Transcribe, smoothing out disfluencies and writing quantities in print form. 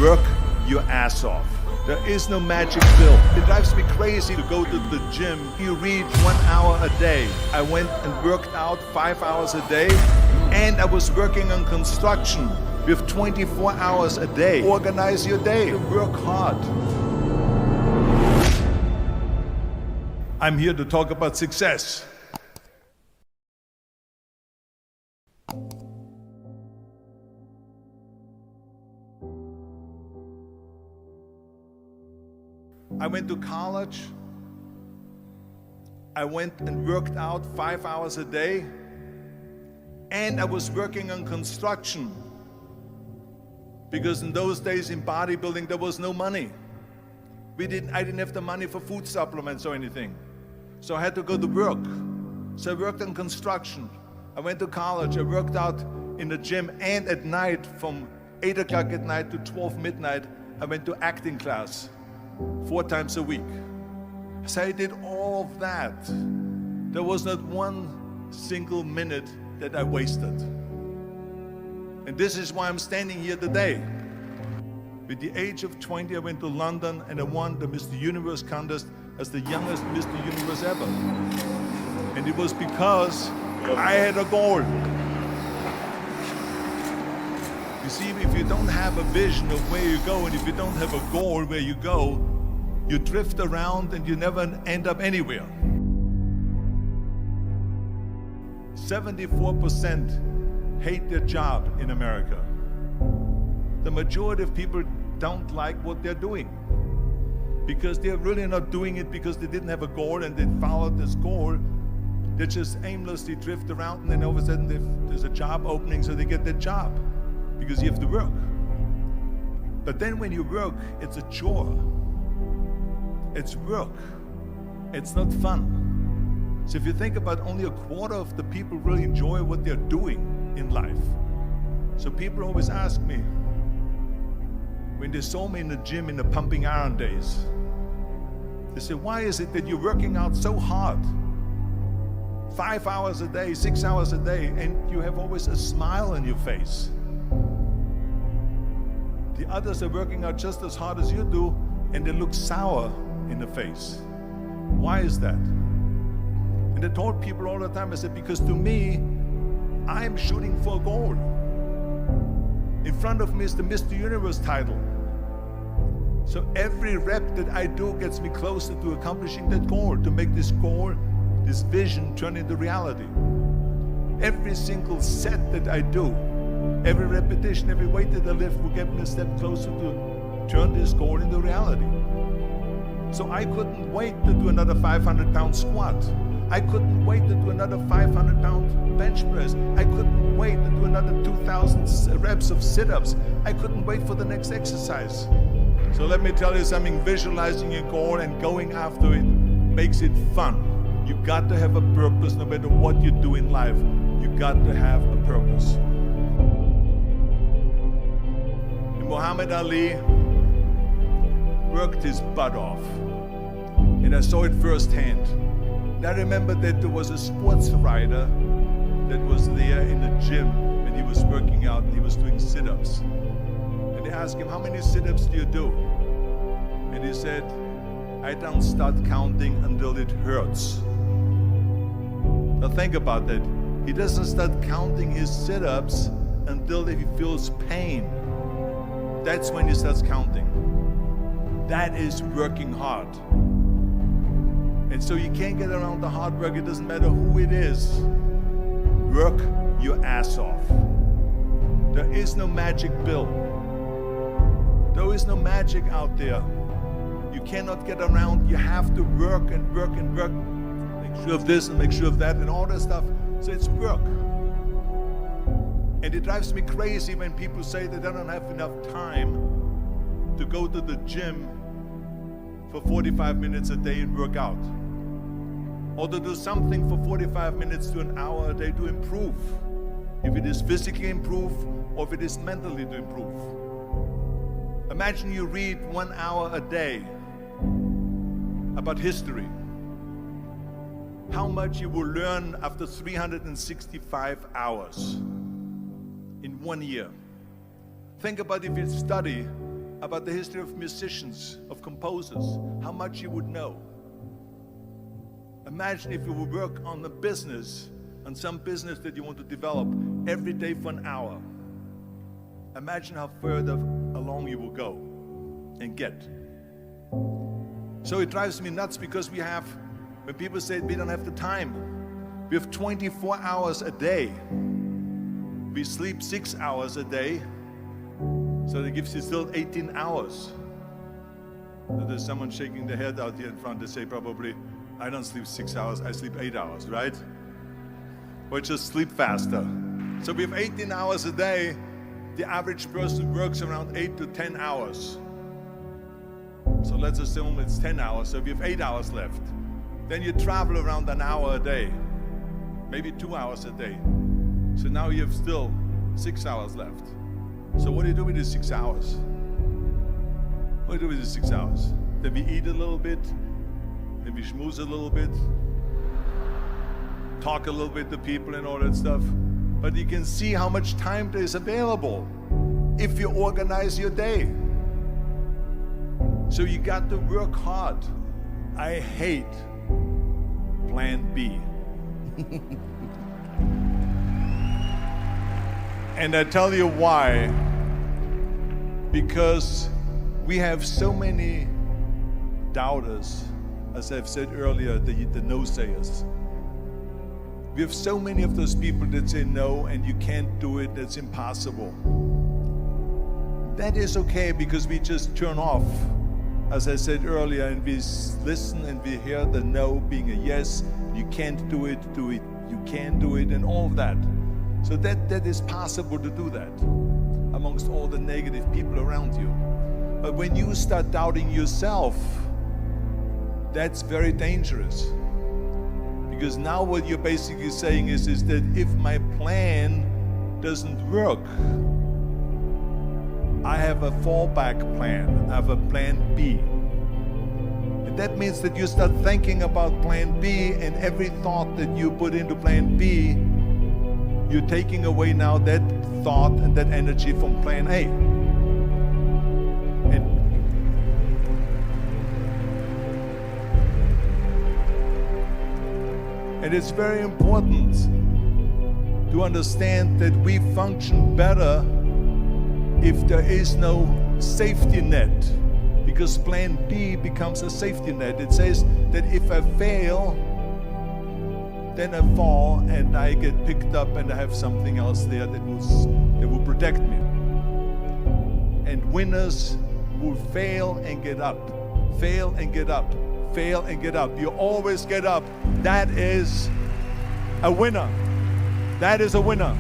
Work your ass off. There is no magic pill. It drives me crazy to go to the gym. You read 1 hour a day. I went and worked out 5 hours a day, and I was working on construction with 24 hours a day. Organize your day. Work hard. I'm here to talk about success. I went to college. I went and worked out 5 hours a day, and I was working on construction because in those days in bodybuilding there was no money. I didn't have the money for food supplements or anything, so I had to go to work. So I worked on construction. I went to college. I worked out in the gym, and at night from 8 o'clock at night to 12 midnight I went to acting class 4 times a week. So I did all of that. There was not one single minute that I wasted. And this is why I'm standing here today. With the age of 20, I went to London and I won the Mr. Universe contest as the youngest Mr. Universe ever. And it was because I had a goal. You see, if you don't have a vision of where you go, and if you don't have a goal where you go, you drift around and you never end up anywhere. 74% hate their job in America. The majority of people don't like what they're doing because they're really not doing it because they didn't have a goal and they followed this goal. They just aimlessly drift around, and then all of a sudden there's a job opening, so they get that job because you have to work. But then when you work, it's a chore. It's work. It's not fun. So if you think about, only a quarter of the people really enjoy what they're doing in life. So people always ask me, when they saw me in the gym in the pumping iron days, they say, why is it that you're working out so hard? 5 hours a day, 6 hours a day, and you have always a smile on your face. The others are working out just as hard as you do, and they look sour in the face. Why is that? And I told people all the time, I said, because to me, I'm shooting for a goal. In front of me is the Mr. Universe title. So every rep that I do gets me closer to accomplishing that goal, to make this goal, this vision, turn into reality. Every single set that I do, every repetition, every weight that I lift will get me a step closer to turn this goal into reality. So I couldn't wait to do another 500-pound squat. I couldn't wait to do another 500-pound bench press. I couldn't wait to do another 2,000 reps of sit-ups. I couldn't wait for the next exercise. So let me tell you something, visualizing your goal and going after it makes it fun. You got to have a purpose no matter what you do in life. You got to have a purpose. And Muhammad Ali worked his butt off, and I saw it firsthand. And I remember that there was a sports writer that was there in the gym when he was working out and he was doing sit-ups. And they asked him, how many sit-ups do you do? And he said, I don't start counting until it hurts. Now think about that. He doesn't start counting his sit-ups until he feels pain. That's when he starts counting. That is working hard. And so you can't get around the hard work. It doesn't matter who it is. Work your ass off. There is no magic pill. There is no magic out there. You cannot get around. You have to work and work and work. Make sure of this and make sure of that and all that stuff. So it's work. And it drives me crazy when people say that they don't have enough time to go to the gym for 45 minutes a day and work out. Or to do something for 45 minutes to an hour a day to improve. If it is physically improve or if it is mentally to improve. Imagine you read 1 hour a day about history. How much you will learn after 365 hours in 1 year. Think about if you study about the history of musicians, of composers, how much you would know. Imagine if you would work on a business, on some business that you want to develop every day for an hour. Imagine how further along you will go and get. So it drives me nuts because when people say we don't have the time, we have 24 hours a day. We sleep 6 hours a day, so that gives you still 18 hours. So there's someone shaking their head out here in front. They say probably, I don't sleep 6 hours, I sleep 8 hours, right? Or just sleep faster. So we have 18 hours a day. The average person works around 8 to 10 hours. So let's assume it's 10 hours, so we have 8 hours left. Then you travel around an hour a day, maybe 2 hours a day. So now you have still 6 hours left. So what do you do with these 6 hours? What do you do with these 6 hours? Then we eat a little bit, then we schmooze a little bit, talk a little bit to people and all that stuff. But you can see how much time there is available if you organize your day. So you got to work hard. I hate plan B. And I tell you why. Because we have so many doubters, as I've said earlier, the no-sayers. We have so many of those people that say no and you can't do it, that's impossible. That is okay because we just turn off, as I said earlier, and we listen and we hear the no being a yes. You can't do it, you can do it, and all of that. So that is possible to do that amongst all the negative people around you. But when you start doubting yourself, that's very dangerous. Because now what you're basically saying is that if my plan doesn't work, I have a fallback plan, I have a plan B. And that means that you start thinking about plan B, and every thought that you put into plan B, you're taking away now that thought and that energy from plan A. And it's very important to understand that we function better if there is no safety net, because plan B becomes a safety net. It says that if I fail, then I fall and I get picked up and I have something else there that will protect me. And winners will fail and get up, fail and get up, fail and get up. You always get up. That is a winner. That is a winner.